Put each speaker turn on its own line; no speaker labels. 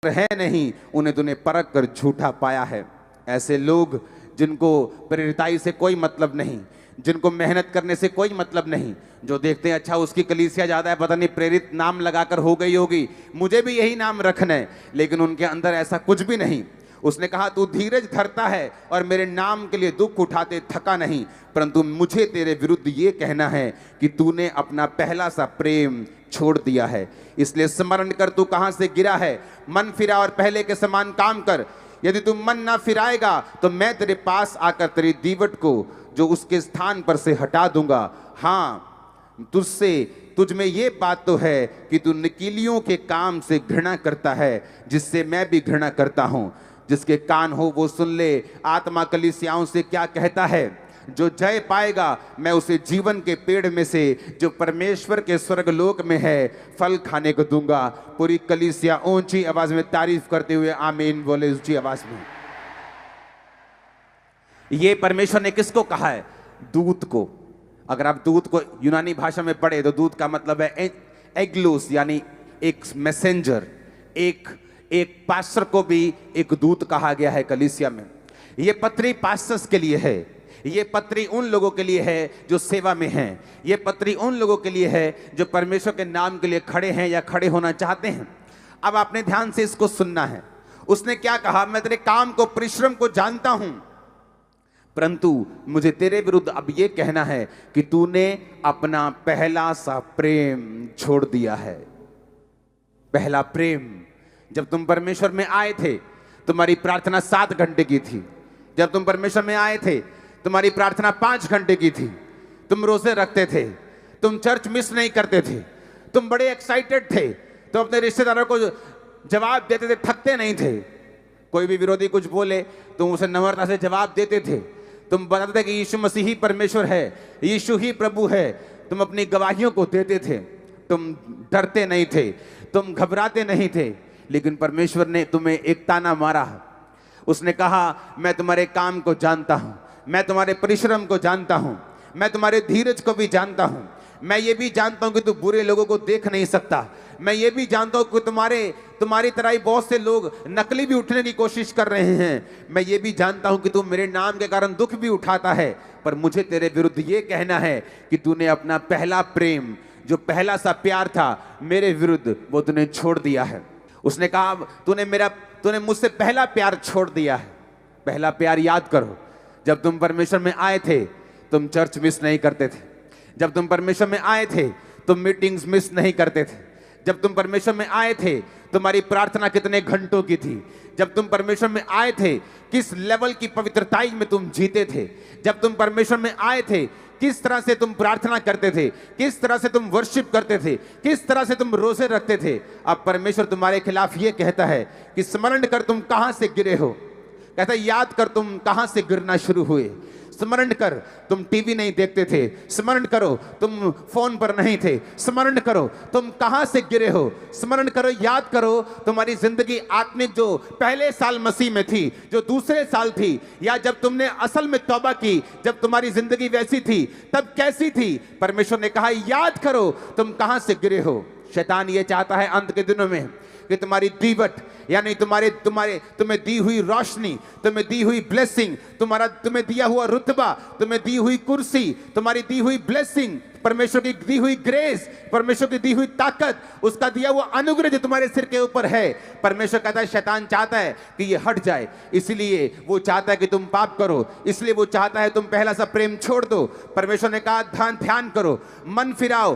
है नहीं, उन्हें तूने परख कर झूठा पाया है। ऐसे लोग जिनको प्रेरिताई से कोई मतलब नहीं, जिनको मेहनत करने से कोई मतलब नहीं, जो देखते हैं अच्छा उसकी कलीसिया ज़्यादा है, पता नहीं प्रेरित नाम लगाकर हो गई होगी, मुझे भी यही नाम रखना है, लेकिन उनके अंदर ऐसा कुछ भी नहीं। उसने कहा तू धीरज धरता है और मेरे नाम के लिए दुख उठाते थका नहीं, परंतु मुझे तेरे विरुद्ध ये कहना है कि तूने अपना पहला सा प्रेम छोड़ दिया है। इसलिए स्मरण कर तू कहां से गिरा है, मन फिरा और पहले के समान काम कर। यदि तू मन ना फिराएगा तो मैं तेरे पास आकर तेरी दीवट को जो उसके स्थान पर से हटा दूंगा। हाँ, तुझ में ये बात तो है कि तू निकीलियों के काम से घृणा करता है, जिससे मैं भी घृणा करता हूं। जिसके कान हो वो सुन ले, आत्मा कलीसियाओं से क्या कहता है। जो जय पाएगा मैं उसे जीवन के पेड़ में से जो परमेश्वर के स्वर्गलोक में है फल खाने को दूंगा। पूरी कलीसिया ऊंची आवाज में तारीफ करते हुए आमीन बोले ऊंची आवाज में। ये परमेश्वर ने किसको कहा है? दूत को। अगर आप दूत को यूनानी भाषा में पढ़े तो दूत का मतलब है एग्लोस, यानी एक मैसेंजर, एक पास्टर को भी एक दूत कहा गया है कलीसिया में। ये पत्री पास्टर्स के लिए है, ये पत्री उन लोगों के लिए है जो सेवा में हैं, ये पत्री उन लोगों के लिए है जो परमेश्वर के नाम के लिए खड़े हैं या खड़े होना चाहते हैं। अब आपने ध्यान से इसको सुनना है। उसने क्या कहा? मैं तेरे काम को, परिश्रम को जानता हूं, परंतु मुझे तेरे विरुद्ध अब ये कहना है कि तूने अपना पहला सा प्रेम छोड़ दिया है। पहला प्रेम। जब तुम परमेश्वर में आए थे तुम्हारी प्रार्थना 7 घंटे की थी। जब तुम परमेश्वर में आए थे तुम्हारी प्रार्थना 5 घंटे की थी। तुम रोजे रखते थे, तुम चर्च मिस नहीं करते थे, तुम बड़े एक्साइटेड थे, तुम अपने रिश्तेदारों को जवाब देते थे, थकते नहीं थे। कोई भी विरोधी कुछ बोले तुम उसे नम्रता से जवाब देते थे। तुम बताते थे कि यीशु मसीह ही परमेश्वर है, यीशु ही प्रभु है। तुम अपनी गवाहियों को देते थे, तुम डरते नहीं थे, तुम घबराते नहीं थे। लेकिन परमेश्वर ने तुम्हें एक ताना मारा। उसने कहा मैं तुम्हारे काम को जानता हूं, मैं तुम्हारे परिश्रम को जानता हूं, मैं तुम्हारे धीरज को भी जानता हूं, मैं ये भी जानता हूं कि तू बुरे लोगों को देख नहीं सकता, मैं ये भी जानता हूं कि तुम्हारी तरह ही बहुत से लोग नकली भी उठने की कोशिश कर रहे हैं। मैं ये भी जानता हूं कि तू मेरे नाम के कारण दुख भी उठाता है, पर मुझे तेरे विरुद्ध ये कहना है कि तूने अपना पहला प्रेम, जो पहला सा प्यार था मेरे विरुद्ध, वो तूने छोड़ दिया है। उसने कहा तूने मुझसे पहला प्यार छोड़ दिया है। पहला प्यार याद करो। जब तुम परमेश्वर में आए थे तुम चर्च मिस नहीं करते थे। जब तुम परमेश्वर में आए थे तुम मीटिंग्स मिस नहीं करते थे। जब तुम परमेश्वर में आए थे तुम्हारी प्रार्थना कितने घंटों की थी। जब तुम परमेश्वर में आए थे किस लेवल की पवित्रताई में तुम जीते थे। जब तुम परमेश्वर में आए थे किस तरह से तुम प्रार्थना करते थे, किस तरह से तुम वर्शिप करते थे, किस तरह से तुम रोजे रखते थे। अब परमेश्वर तुम्हारे खिलाफ ये कहता है कि स्मरण कर तुम कहां से गिरे हो। कहता है याद कर तुम कहां से गिरना शुरू हुए। स्मरण कर तुम टीवी नहीं देखते थे, स्मरण करो तुम फोन पर नहीं थे, स्मरण करो तुम कहां से गिरे हो। स्मरण करो, याद करो तुम्हारी जिंदगी आत्मिक जो पहले साल मसीह में थी, जो दूसरे साल थी, या जब तुमने असल में तौबा की, जब तुम्हारी जिंदगी वैसी थी तब कैसी थी। परमेश्वर ने कहा याद करो तुम कहां से गिरे हो। शैतान ये चाहता है अंत के दिनों में कि तुम्हारी दीवट, यानी तुम्हें दी हुई रोशनी, तुम्हें दी हुई ब्लेसिंग, तुम्हें दिया हुआ रुतबा, तुम्हें दी हुई कुर्सी, तुम्हारी दी हुई ब्लेसिंग, परमेश्वर की दी हुई ग्रेस, परमेश्वर की दी हुई ताकत, उसका दिया हुआ अनुग्रह जो तुम्हारे सिर के ऊपर है, परमेश्वर कहता है शैतान चाहता है कि ये हट जाए। इसलिए वो चाहता है कि तुम पाप करो, इसलिए वो चाहता है तुम पहला सा प्रेम छोड़ दो। परमेश्वर ने कहा ध्यान करो, मन फिराओ,